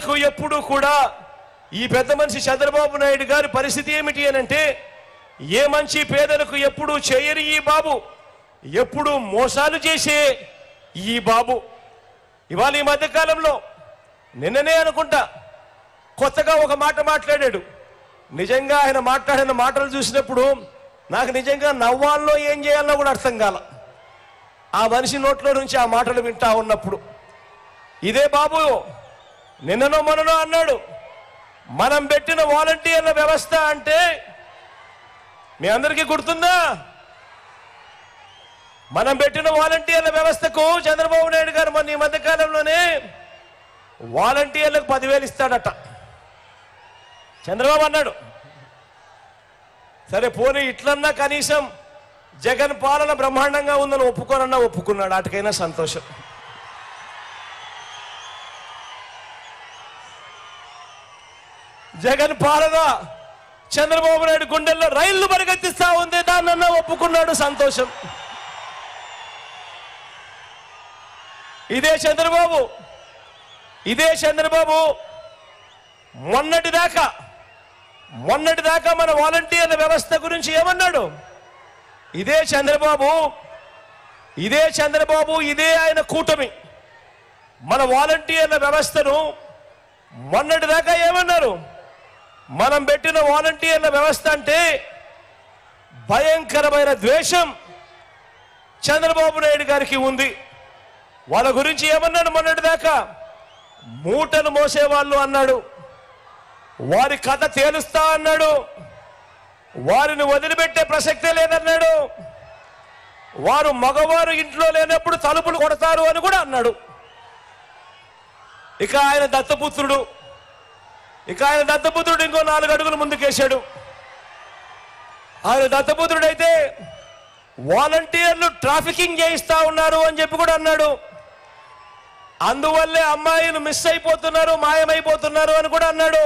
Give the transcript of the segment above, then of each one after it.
పేదలకు ఎప్పుడు కూడా ఈ పెద్ద మనిషి చంద్రబాబు నాయుడు గారి పరిస్థితి ఏమిటి అనంటే, ఏ మంచి పేదలకు ఎప్పుడు చేయని ఈ బాబు, ఎప్పుడు మోసాలు చేసే ఈ బాబు ఇవాళ ఈ మధ్యకాలంలో నిన్ననే అనుకుంటా కొత్తగా ఒక మాట మాట్లాడాడు. నిజంగా ఆయన మాట్లాడిన మాటలు చూసినప్పుడు నాకు నిజంగా నవ్వాల్లో ఏం చేయాలో కూడా అర్థం కాల. ఆ మనిషి నోట్లో నుంచి ఆ మాటలు వింటా ఉన్నప్పుడు ఇదే బాబు నిన్ననో మొన్ననో అన్నాడు, మనం పెట్టిన వాలంటీర్ల వ్యవస్థ అంటే మీ అందరికీ గుర్తుందా? మనం పెట్టిన వాలంటీర్ల వ్యవస్థకు చంద్రబాబు నాయుడు గారు మన ఈ మధ్యకాలంలోనే వాలంటీర్లకు 10,000 ఇస్తాడట. చంద్రబాబు అన్నాడు. సరే పోనీ ఇట్లన్నా కనీసం జగన్ పాలన బ్రహ్మాండంగా ఉందని ఒప్పుకోనన్నా ఒప్పుకున్నాడు, వాటికైనా సంతోషం. జగన్ పాలన చంద్రబాబు నాయుడు గుండెల్లో రైళ్లు పరిగెత్తిస్తా ఉంది, దాన్నన్నా ఒప్పుకున్నాడు, సంతోషం. ఇదే చంద్రబాబు మొన్నటిదాకా మన వాలంటీర్ల వ్యవస్థ గురించి ఏమన్నాడు? ఇదే చంద్రబాబు ఇదే ఆయన కూటమి మన వాలంటీర్ల వ్యవస్థను మొన్నటిదాకా ఏమన్నారు? మనం పెట్టిన వాలంటీర్ల వ్యవస్థ అంటే భయంకరమైన ద్వేషం చంద్రబాబు నాయుడు గారికి ఉంది. వాళ్ళ గురించి ఏమన్నాడు? మొన్నటిదాకా మూటలు మోసేవాళ్ళు అన్నాడు, వారి కథ తేలుస్తా అన్నాడు, వారిని వదిలిపెట్టే ప్రసక్తే లేదన్నాడు, వారు మగవారు ఇంట్లో లేనప్పుడు తలుపులు కొడతారు అని కూడా అన్నాడు. ఇక ఆయన దత్తపుత్రుడు ఇంకో 4 అడుగులు ముందుకేశాడు. ఆయన దత్తపుత్రుడైతే వాలంటీర్లు ట్రాఫికింగ్ చేయిస్తా ఉన్నారు అని చెప్పి కూడా అన్నాడు. అందువల్లే అమ్మాయిలు మిస్ అయిపోతున్నారు, మాయమైపోతున్నారు అని కూడా అన్నాడు.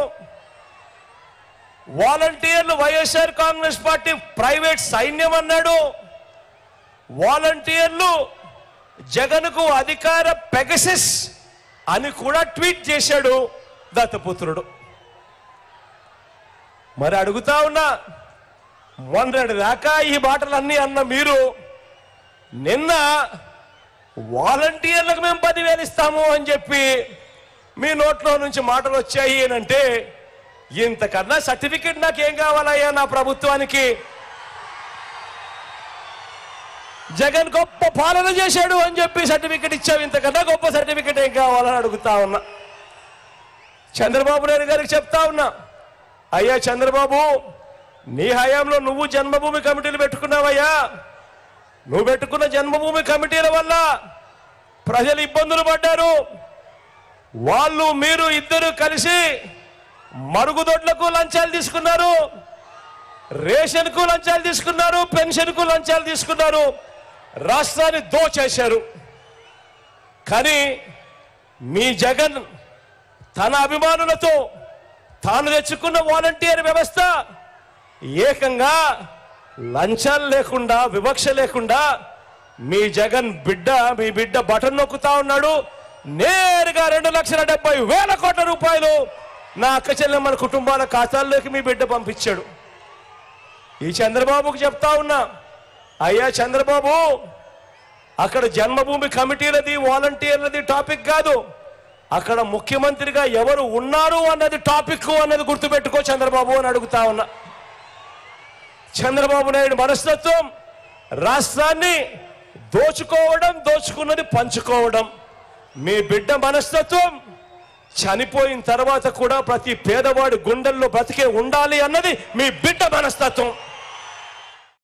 వాలంటీర్లు వైఎస్ఆర్ కాంగ్రెస్ పార్టీ ప్రైవేట్ సైన్యం అన్నాడు. వాలంటీర్లు జగన్కు అధికార పెగసిస్ అని కూడా ట్వీట్ చేశాడు దత్తపుత్రుడు. మరి అడుగుతా ఉన్నా, మొన్నటిదాకా ఈ మాటలన్నీ అన్న మీరు నిన్న వాలంటీర్లకు మేము 10,000 ఇస్తాము అని చెప్పి మీ నోట్లో నుంచి మాటలు వచ్చాయి అంటే, ఇంతకన్నా సర్టిఫికెట్ నాకేం కావాలయ్యా నా ప్రభుత్వానికి? జగన్ గొప్ప పాలన చేశాడు అని చెప్పి సర్టిఫికెట్ ఇచ్చావు, ఇంతకన్నా గొప్ప సర్టిఫికెట్ ఏం కావాలని అడుగుతా ఉన్నా. చంద్రబాబు నాయుడు గారికి చెప్తా ఉన్నా, అయ్యా చంద్రబాబు, నీ హయాంలో నువ్వు జన్మభూమి కమిటీలు పెట్టుకున్నావయ్యా. నువ్వు పెట్టుకున్న జన్మభూమి కమిటీల వల్ల ప్రజలు ఇబ్బందులు పడ్డారు. వాళ్ళు మీరు ఇద్దరు కలిసి మరుగుదొడ్లకు లంచాలు తీసుకున్నారు, రేషన్కు లంచాలు తీసుకున్నారు, పెన్షన్కు లంచాలు తీసుకున్నారు, రాష్ట్రాన్ని దోచేశారు. కానీ మీ జగన్ తన అభిమానులతో తాను తెచ్చుకున్న వాలంటీర్ వ్యవస్థ ఏకంగా లంచాలు లేకుండా, వివక్ష లేకుండా మీ బిడ్డ బటన్ నొక్కుతా ఉన్నాడు. నేరుగా 2,70,000 కోట్ల రూపాయలు నా అక్క చెల్లెమ్మల కుటుంబాల ఖాతాల్లోకి మీ బిడ్డ పంపించాడు. ఈ చంద్రబాబుకు చెప్తా ఉన్నా, అయ్యా చంద్రబాబు, అక్కడ జన్మభూమి కమిటీలది వాలంటీర్లది టాపిక్ కాదు, అక్కడ ముఖ్యమంత్రిగా ఎవరు ఉన్నారు అన్నది టాపిక్ అన్నది గుర్తుపెట్టుకో చంద్రబాబు అని అడుగుతా ఉన్నా. చంద్రబాబు నాయుడు మనస్తత్వం రాష్ట్రాన్ని దోచుకోవడం, దోచుకున్నది పంచుకోవడం. మీ బిడ్డ మనస్తత్వం చనిపోయిన తర్వాత కూడా ప్రతి పేదవాడి గుండెల్లో బ్రతికే ఉండాలి అన్నది మీ బిడ్డ మనస్తత్వం.